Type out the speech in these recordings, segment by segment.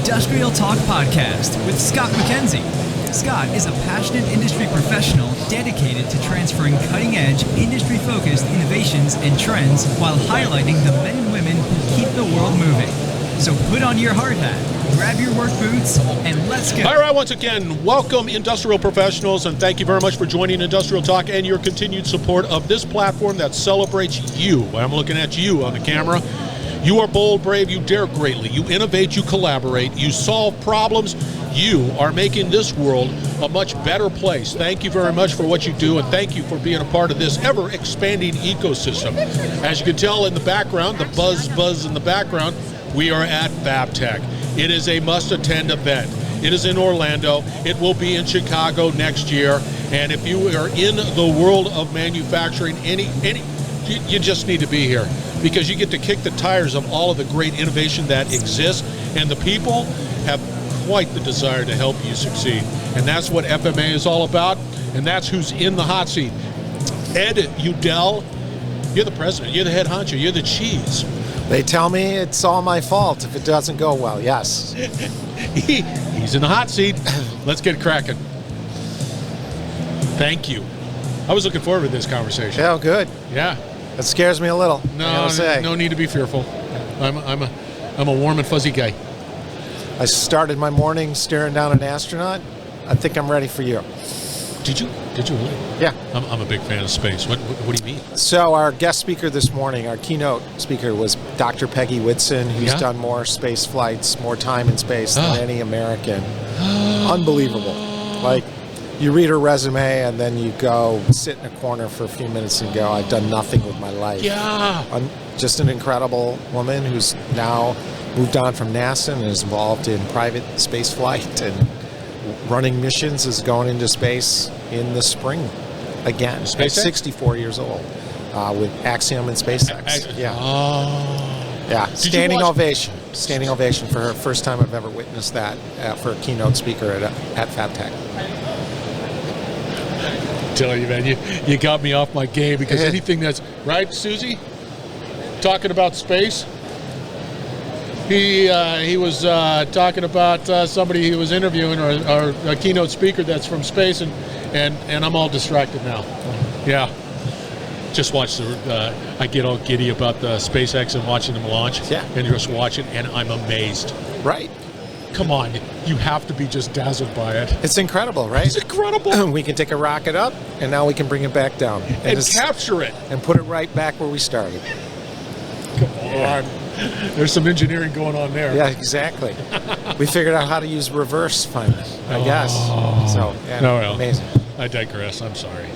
Industrial Talk Podcast with Scott MacKenzie. Scott is a passionate industry professional dedicated to transferring cutting-edge, industry-focused innovations and trends while highlighting the men and women who keep the world moving. So put on your hard hat, grab your work boots, and let's go. All right, once again, welcome industrial professionals, and thank you very much for joining Industrial Talk and your continued support of this platform that celebrates you. I'm looking at you on the camera. You are bold, brave, you dare greatly, you innovate, you collaborate, you solve problems. You are making this world a much better place. Thank you very much for what you do, and thank you for being a part of this ever-expanding ecosystem. As you can tell in the background, the buzz in the background, we are at FABTECH. It is a must-attend event. It is in Orlando. It will be in Chicago next year. And if you are in the world of manufacturing, you just need to be here, because you get to kick the tires of all of the great innovation that exists, and the people have quite the desire to help you succeed. And that's what FMA is all about, and that's who's in the hot seat. Ed Youdell, you're the president, you're the head honcho, you're the cheese. They tell me it's all my fault if it doesn't go well, yes. He's in the hot seat. Let's get cracking. Thank you. I was looking forward to this conversation. Yeah, good. Yeah. It scares me a little. No need to be fearful. I'm a warm and fuzzy guy. I started my morning staring down an astronaut. I think I'm ready for you. Did you really? Yeah. I'm a big fan of space. What do you mean? So our guest speaker this morning, our keynote speaker, was Dr. Peggy Whitson, who's done more space flights, more time in space than any American. Unbelievable. Like, you read her resume and then you go sit in a corner for a few minutes and go, I've done nothing with my life. Yeah. Just an incredible woman who's now moved on from NASA and is involved in private space flight and running missions, is going into space in the spring again. SpaceX? At 64 years old with Axiom and SpaceX. Yeah. Standing ovation. Standing ovation for her. First time I've ever witnessed that for a keynote speaker at FABTECH. Telling you, man, you got me off my game, because anything that's right, Susie, talking about space. He was talking about somebody he was interviewing, or a keynote speaker that's from space, and I'm all distracted now. Yeah, just watch I get all giddy about the SpaceX and watching them launch. Yeah, and just watch it, and I'm amazed. Right. Come on, you have to be just dazzled by it. It's incredible, right? It's incredible. We can take a rocket up, and now we can bring it back down. And capture it. And put it right back where we started. Come on. There's some engineering going on there. Yeah, exactly. We figured out how to use reverse finally, I guess. So, amazing. I digress. I'm sorry.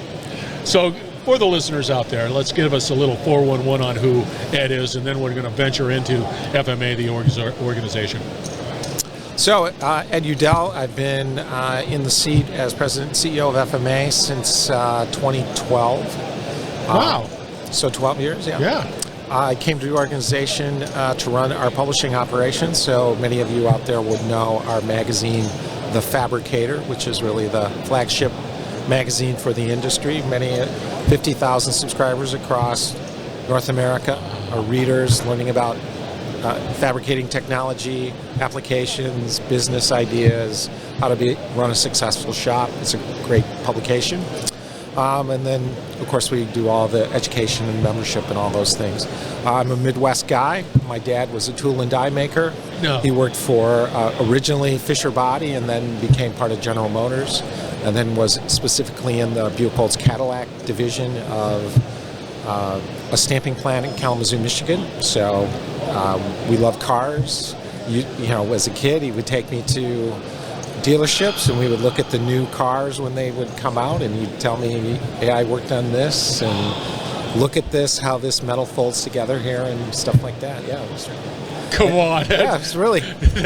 So, for the listeners out there, let's give us a little 411 on who Ed is, and then we're going to venture into FMA, the organization. So, Ed Youdell, I've been in the seat as president and CEO of FMA since 2012. Wow. So 12 years, Yeah. I came to the organization to run our publishing operations. So many of you out there would know our magazine, The Fabricator, which is really the flagship magazine for the industry. Many 50,000 subscribers across North America are readers learning about fabricating technology, applications, business ideas, how to run a successful shop. It's a great publication. And then, of course, we do all the education and membership and all those things. I'm a Midwest guy. My dad was a tool and die maker. No. He worked for originally Fisher Body and then became part of General Motors, and then was specifically in the Buick-Olds Cadillac division of a stamping plant in Kalamazoo, Michigan. So we love cars. You know, as a kid, he would take me to dealerships and we would look at the new cars when they would come out, and he'd tell me, hey, I worked on this, and look at this, how this metal folds together here, and stuff like that. Yeah, it was, come on. Yeah, it's really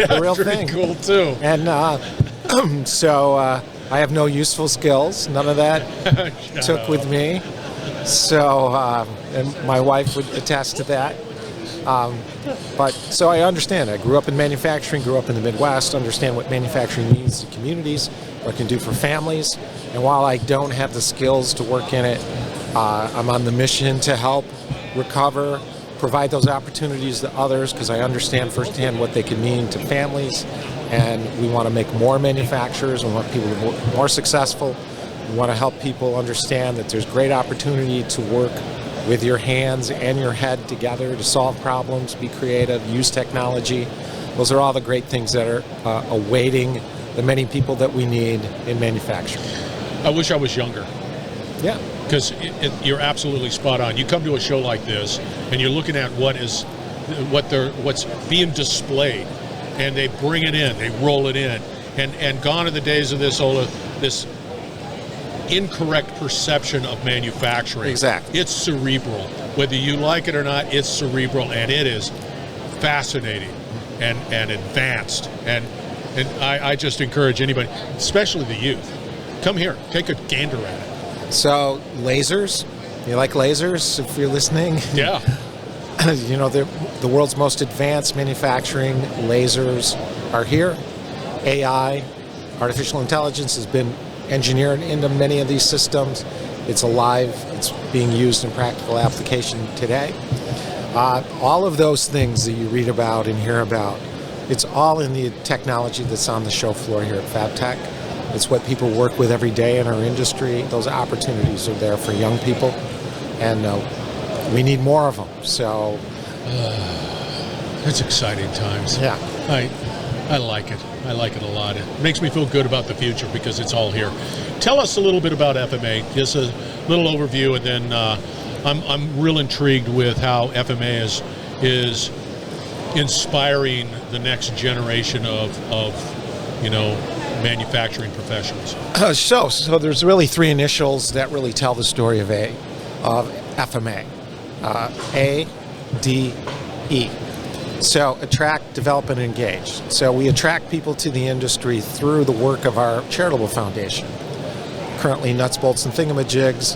a real thing. Cool too. And so I have no useful skills. None of that took with me. So and my wife would attest to that. But so I understand. I grew up in manufacturing, grew up in the Midwest, understand what manufacturing means to communities, what it can do for families. And while I don't have the skills to work in it, I'm on the mission to help recover provide those opportunities to others because I understand firsthand what they can mean to families, and we want to make more manufacturers. We want people to be more successful. We want to help people understand that there's great opportunity to work with your hands and your head together to solve problems, be creative, use technology. Those are all the great things that are awaiting the many people that we need in manufacturing. I wish I was younger. Yeah. Because you're absolutely spot on. You come to a show like this, and you're looking at what's being displayed, and they bring it in, they roll it in, and gone are the days of this incorrect perception of manufacturing. Exactly. It's cerebral. Whether you like it or not, it's cerebral, and it is fascinating and advanced. And I just encourage anybody, especially the youth, come here, take a gander at it. So lasers, you like lasers if you're listening? Yeah. You know, the world's most advanced manufacturing lasers are here. AI, artificial intelligence, has been engineered into many of these systems. It's alive. It's being used in practical application today. All of those things that you read about and hear about, it's all in the technology that's on the show floor here at FABTECH. It's what people work with every day in our industry. Those opportunities are there for young people, and we need more of them. So it's exciting times. Yeah. I like it. I like it a lot. It makes me feel good about the future because it's all here. Tell us a little bit about FMA. Just a little overview, and then I'm real intrigued with how FMA is inspiring the next generation of manufacturing professionals. So there's really three initials that really tell the story of FMA. A, D, E. So attract, develop, and engage. So we attract people to the industry through the work of our charitable foundation. Currently Nuts, Bolts, and Thingamajigs.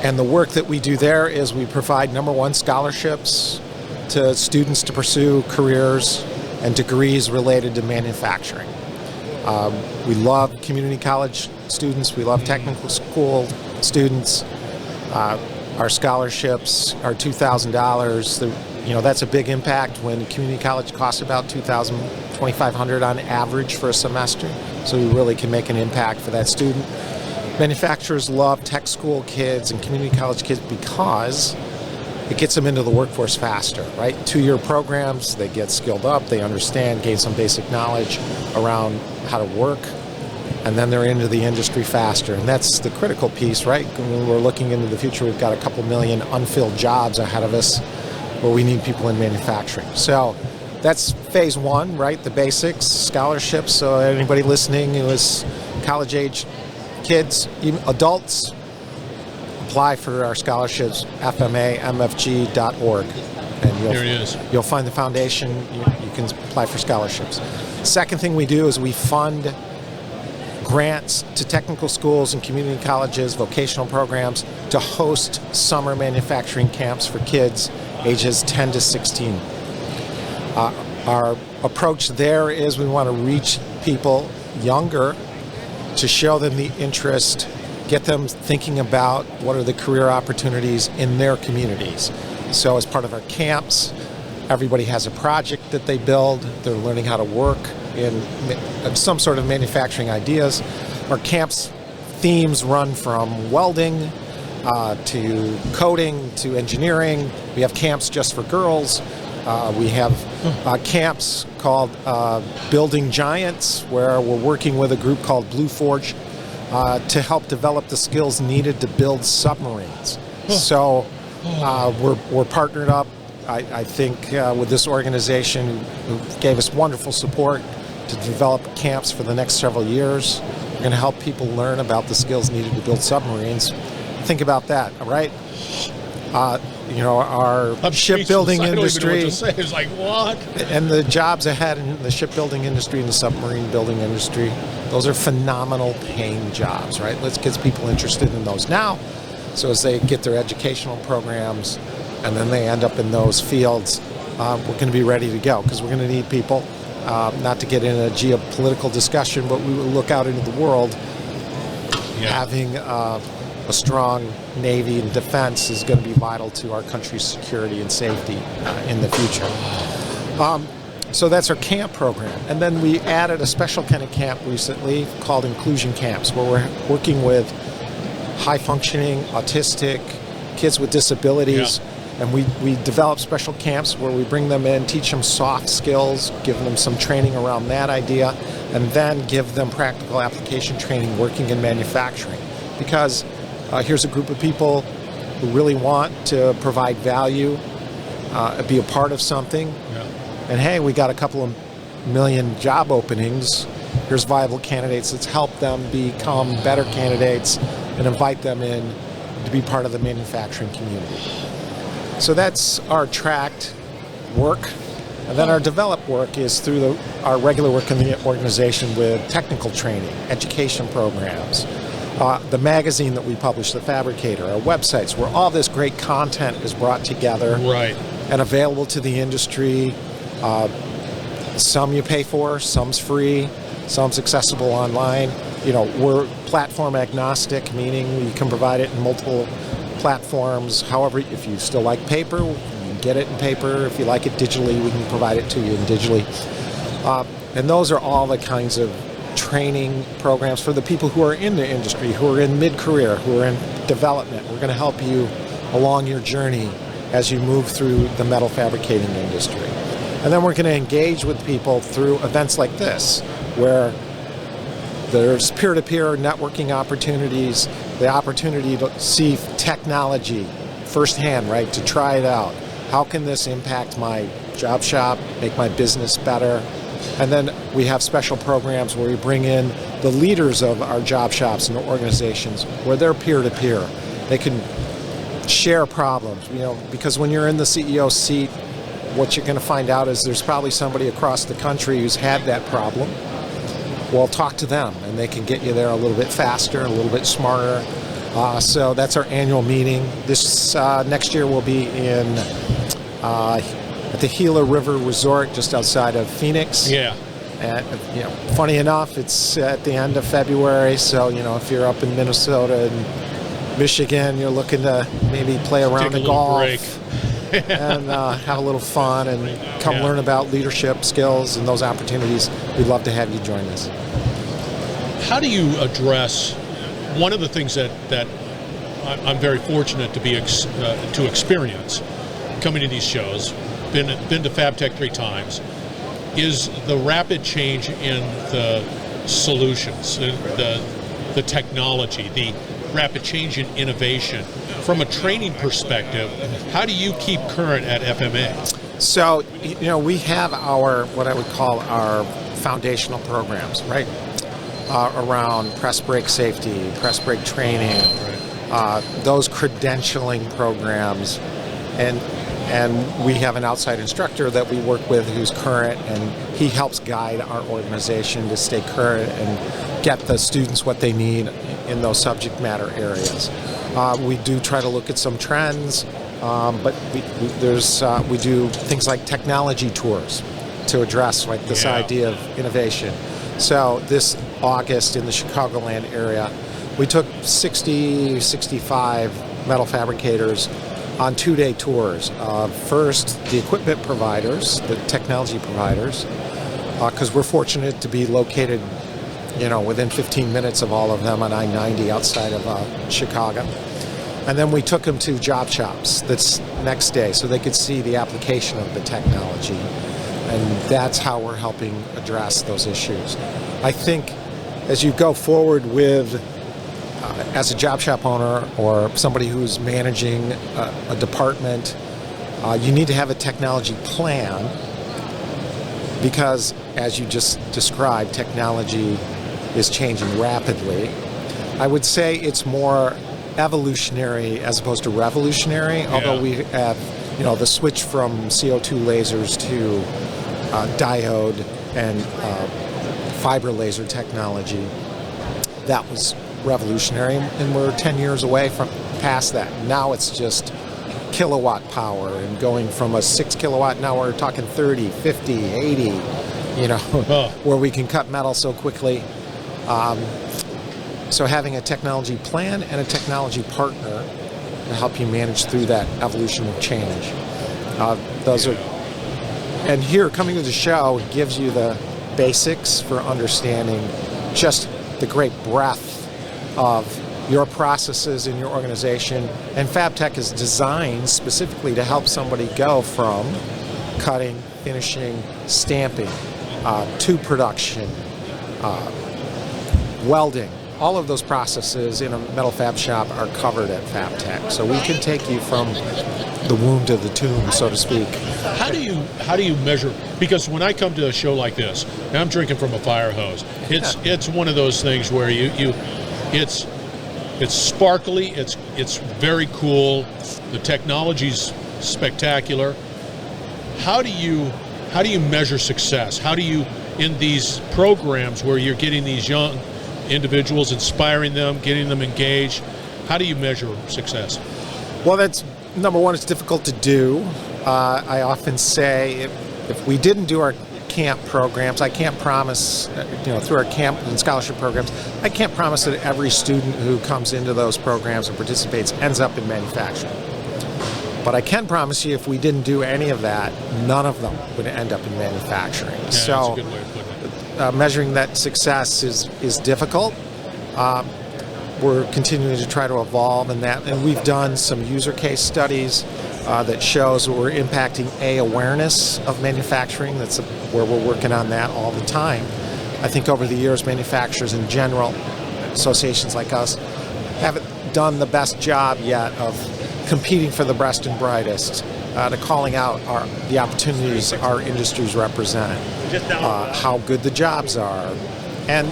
And the work that we do there is we provide, number one, scholarships to students to pursue careers and degrees related to manufacturing. We love community college students. We love technical school students. Our scholarships are $2,000. That's a big impact when community college costs about $2,000, $2,500 on average for a semester. So we really can make an impact for that student. Manufacturers love tech school kids and community college kids because it gets them into the workforce faster, right? 2-year programs, they get skilled up, they understand, gain some basic knowledge around how to work, and then they're into the industry faster. And that's the critical piece, right? When we're looking into the future, we've got a couple million unfilled jobs ahead of us where we need people in manufacturing. So that's phase one, right? The basics, scholarships. So anybody listening who is college-age kids, even adults, apply for our scholarships, fmamfg.org. And you'll find the foundation. You can apply for scholarships. Second thing we do is we fund grants to technical schools and community colleges, vocational programs, to host summer manufacturing camps for kids ages 10 to 16. Our approach there is we want to reach people younger to show them the interest, get them thinking about what are the career opportunities in their communities. So as part of our camps, everybody has a project that they build. They're learning how to work in some sort of manufacturing ideas. Our camps themes run from welding to coding to engineering. We have camps just for girls. We have camps called Building Giants, where we're working with a group called Blue Forge to help develop the skills needed to build submarines. So we're partnered up, I think, with this organization who gave us wonderful support to develop camps for the next several years. We're going to help people learn about the skills needed to build submarines. Think about that, all right? Our shipbuilding industry. It's like, what? And the jobs ahead in the shipbuilding industry and the submarine building industry, those are phenomenal paying jobs, right? Let's get people interested in those now. So as they get their educational programs and then they end up in those fields, we're going to be ready to go because we're going to need people, not to get in a geopolitical discussion, but we will look out into the world having a strong Navy and defense is going to be vital to our country's security and safety in the future. So that's our camp program. And then we added a special kind of camp recently called inclusion camps, where we're working with high-functioning, autistic, kids with disabilities. Yeah. And we develop special camps where we bring them in, teach them soft skills, give them some training around that idea, and then give them practical application training working in manufacturing. Because here's a group of people who really want to provide value, be a part of something. Yeah. And hey, we got a couple of million job openings. Here's viable candidates. Let's help them become better candidates and invite them in to be part of the manufacturing community. So that's our tracked work. And then our developed work is through our regular work in the organization with technical training, education programs, the magazine that we publish, The Fabricator, our websites, where all this great content is brought together and available to the industry. Some you pay for, some's free, some's accessible online. You know, we're platform agnostic, meaning we can provide it in multiple platforms. However, if you still like paper, you can get it in paper. If you like it digitally, we can provide it to you in digitally. And those are all the kinds of training programs for the people who are in the industry, who are in mid-career, who are in development. We're going to help you along your journey as you move through the metal fabricating industry. And then we're going to engage with people through events like this, where there's peer-to-peer networking opportunities, the opportunity to see technology firsthand, right, to try it out. How can this impact my job shop, make my business better? And then we have special programs where we bring in the leaders of our job shops and organizations, where they're peer-to-peer. They can share problems, you know, because when you're in the CEO seat, what you're going to find out is there's probably somebody across the country who's had that problem. Well, talk to them, and they can get you there a little bit faster, a little bit smarter. So that's our annual meeting. This next year will be in at the Gila River Resort just outside of Phoenix. Yeah. And, you know, funny enough, it's at the end of February, so, you know, if you're up in Minnesota and Michigan, you're looking to maybe play around the golf. Break. And have a little fun and come learn about leadership skills and those opportunities. We'd love to have you join us. How do you address one of the things that I'm very fortunate to be to experience coming to these shows, been to FABTECH 3 times, is the rapid change in the solutions, the technology, the rapid change in innovation. From a training perspective, how do you keep current at FMA? So, you know, we have our, what I would call our foundational programs, right? Around press brake safety, press brake training, those credentialing programs, and we have an outside instructor that we work with who's current, and he helps guide our organization to stay current and get the students what they need in those subject matter areas. We do try to look at some trends, but we do things like technology tours to address like this idea of innovation. So this August in the Chicagoland area, we took 65 metal fabricators on 2-day tours. First, the equipment providers, the technology providers, because we're fortunate to be located, you know, within 15 minutes of all of them on I-90 outside of Chicago. And then we took them to job shops that's next day so they could see the application of the technology. And that's how we're helping address those issues. I think as you go forward with, as a job shop owner or somebody who's managing a department, you need to have a technology plan, because as you just described, technology is changing rapidly. I would say it's more evolutionary as opposed to revolutionary, although we have, you know, the switch from CO2 lasers to diode and fiber laser technology. That was revolutionary, and we're 10 years away from past that. Now it's just kilowatt power, and going from a 6 kilowatt, now we're talking 30, 50, 80, you know, where we can cut metal so quickly. So having a technology plan and a technology partner to help you manage through that evolution of change. And here, coming to the show gives you the basics for understanding just the great breadth of your processes in your organization. And FABTECH is designed specifically to help somebody go from cutting, finishing, stamping, to production, welding. All of those processes in a metal fab shop are covered at FABTECH. So we can take you from the womb to the tomb, so to speak. How do you measure? Because when I come to a show like this, and I'm drinking from a fire hose, it's one of those things where it's sparkly, it's very cool, the technology's spectacular. How do you measure success? How do you, in these programs where you're getting these young individuals, inspiring them, getting them engaged, how do you measure success? Well, that's number one, it's difficult to do. I often say if we didn't do our camp programs, I can't promise, through our camp and scholarship programs, I can't promise that every student who comes into those programs and participates ends up in manufacturing. But I can promise you if we didn't do any of that, none of them would end up in manufacturing. Yeah, so that's a good way of putting it. Measuring that success is difficult. We're continuing to try to evolve in that, and we've done some user case studies that shows that we're impacting awareness of manufacturing. That's where we're working on that all the time. I think over the years, manufacturers in general, associations like us, haven't done the best job yet of competing for the best and brightest, to calling out the opportunities our industries represent, how good the jobs are. And,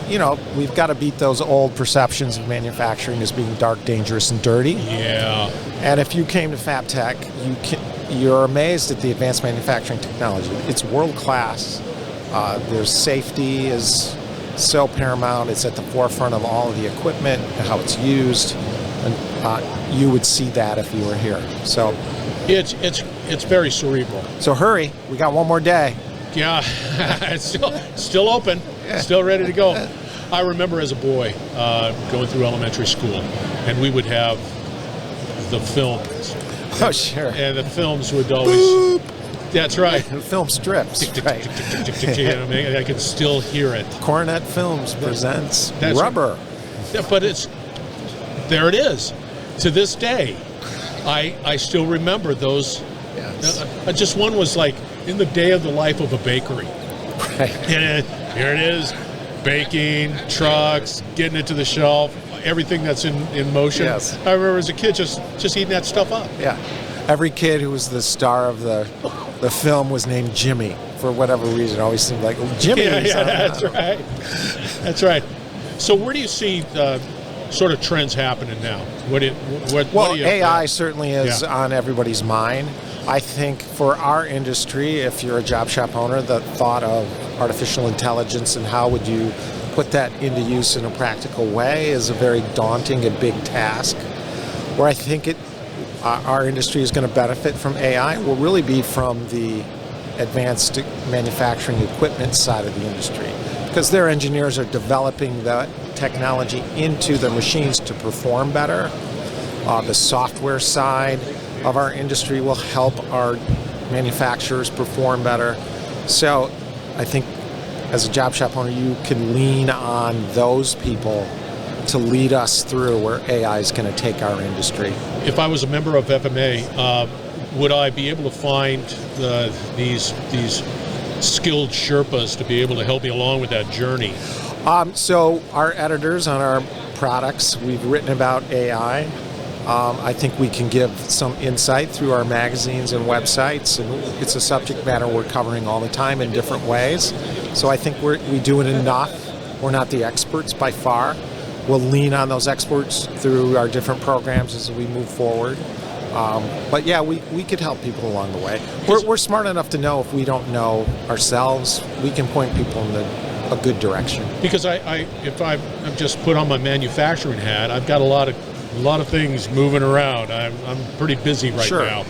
we've got to beat those old perceptions of manufacturing as being dark, dangerous, and dirty. Yeah. And if you came to FABTECH, you're amazed at the advanced manufacturing technology. It's world-class. There's safety is so paramount. It's at the forefront of all of the equipment and how it's used. And you would see that if you were here. So it's very cerebral. So hurry, we got one more day. Yeah, it's still open, still ready to go. I remember as a boy going through elementary school, and we would have the films. Oh, sure. And the films would always... That's right. Film strips. Right. I can still hear it. Coronet Films presents That's Rubber. Right. But there it is. To this day, I still remember those. Yes. Just one was like in the day of the life of a bakery. Right. And here it is, baking, trucks, getting it to the shelf, everything that's in motion. Yes. I remember as a kid just eating that stuff up. Yeah. Every kid who was the star of the film was named Jimmy for whatever reason. It always seemed like Jimmy. Yeah, that's right. That's right. So where do you see sort of trends happening now? What do you AI certainly is on everybody's mind. I think for our industry, if you're a job shop owner, the thought of artificial intelligence and how would you put that into use in a practical way is a very daunting and big task. Where I think our industry is going to benefit from AI will really be from the advanced manufacturing equipment side of the industry, because their engineers are developing that technology into the machines to perform better. The software side of our industry will help our manufacturers perform better. So I think as a job shop owner, you can lean on those people to lead us through where AI is going to take our industry. If I was a member of FMA, would I be able to find these skilled Sherpas to be able to help me along with that journey? So our editors on our products, we've written about AI. I think we can give some insight through our magazines and websites, and it's a subject matter we're covering all the time in different ways. So I think we do it enough. We're not the experts by far. We'll lean on those experts through our different programs as we move forward. But yeah, we could help people along the way. We're smart enough to know if we don't know ourselves, we can point people in a good direction. Because if I've just put on my manufacturing hat, I've got a lot of things moving around. I'm pretty busy right now,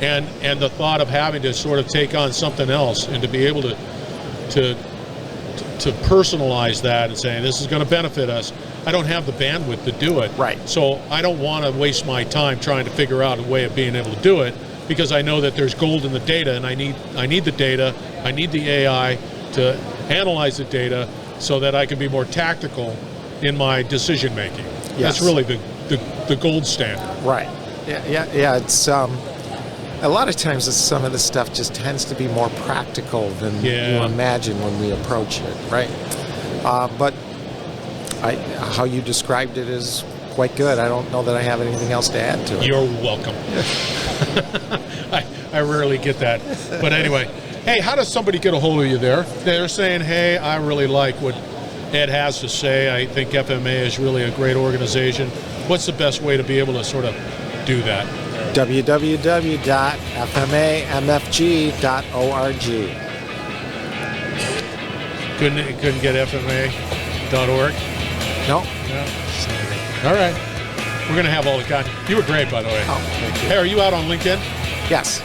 and the thought of having to sort of take on something else and to be able to personalize that and say this is going to benefit us. I don't have the bandwidth to do it. Right. So I don't want to waste my time trying to figure out a way of being able to do it, because I know that there's gold in the data, and I need the data, I need the AI to analyze the data so that I can be more tactical in my decision making. Yes. That's really the gold standard. Right. Yeah. It's a lot of times some of the stuff just tends to be more practical than you imagine when we approach it, right? But how you described it is quite good. I don't know that I have anything else to add to it. You're welcome. I rarely get that. But anyway, hey, how does somebody get a hold of you there? They're saying, hey, I really like what Ed has to say. I think FMA is really a great organization. What's the best way to be able to sort of do that? www.fmamfg.org. Couldn't get FMA.org? No. All right. We're going to have all the content. You were great, by the way. Oh, thank you. Hey, are you out on LinkedIn? Yes.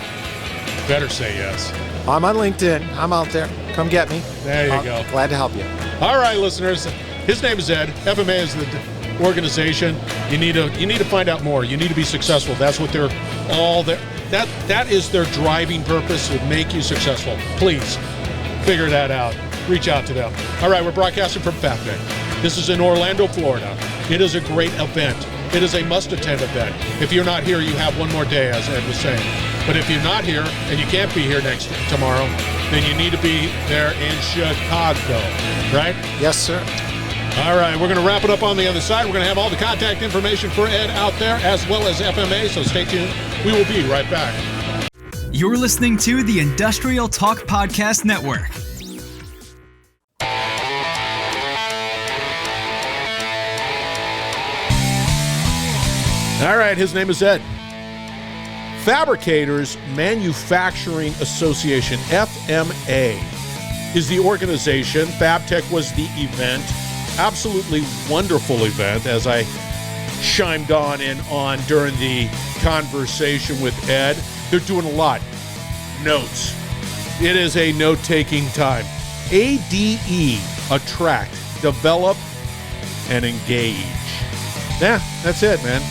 Better say yes. I'm on LinkedIn. I'm out there. Come get me. There you go. Glad to help you. All right, listeners. His name is Ed. FMA is the organization. You need to find out more. You need to be successful. That's what they're all there. That is their driving purpose, to make you successful. Please figure that out. Reach out to them. All right, we're broadcasting from FABTECH. This is in Orlando, Florida. It is a great event. It is a must-attend event. If you're not here, you have one more day, as Ed was saying. But if you're not here and you can't be here tomorrow, then you need to be there in Chicago, right? Yes, sir. All right, we're going to wrap it up on the other side. We're going to have all the contact information for Ed out there, as well as FMA, so stay tuned. We will be right back. You're listening to the Industrial Talk Podcast Network. All right, his name is Ed. Fabricators Manufacturing Association, FMA, is the organization. FABTECH was the event. Absolutely wonderful event, as I chimed on during the conversation with Ed. They're doing a lot. Notes. It is a note-taking time. ADE, attract, develop, and engage. Yeah, that's it, man.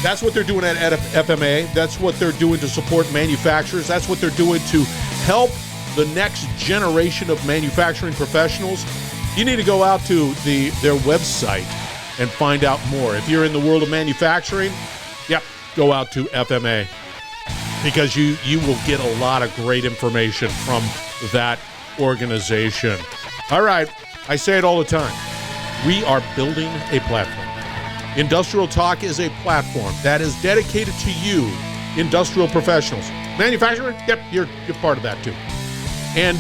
That's what they're doing at FMA. That's what they're doing to support manufacturers. That's what they're doing to help the next generation of manufacturing professionals. You need to go out to their website and find out more. If you're in the world of manufacturing, go out to FMA, because you will get a lot of great information from that organization. All right, I say it all the time. We are building a platform. Industrial Talk is a platform that is dedicated to you, industrial professionals. Manufacturing, yep, you're part of that too. And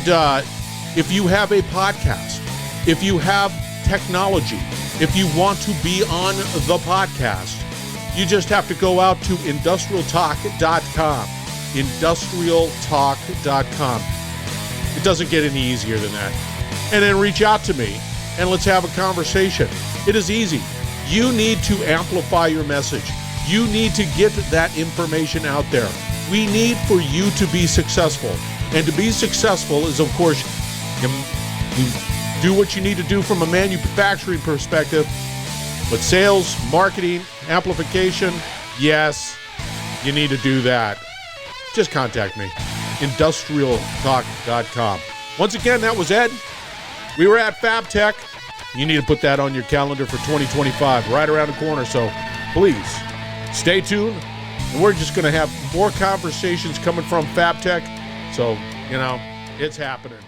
if you have a podcast, if you have technology, if you want to be on the podcast, you just have to go out to industrialtalk.com. Industrialtalk.com. It doesn't get any easier than that. And then reach out to me and let's have a conversation. It is easy. You need to amplify your message. You need to get that information out there. We need for you to be successful. And to be successful is, of course, you do what you need to do from a manufacturing perspective. But sales, marketing, amplification, yes, you need to do that. Just contact me. Industrialtalk.com. Once again, that was Ed. We were at FABTECH. You need to put that on your calendar for 2025, right around the corner. So please stay tuned. And we're just going to have more conversations coming from FABTECH. So, it's happening.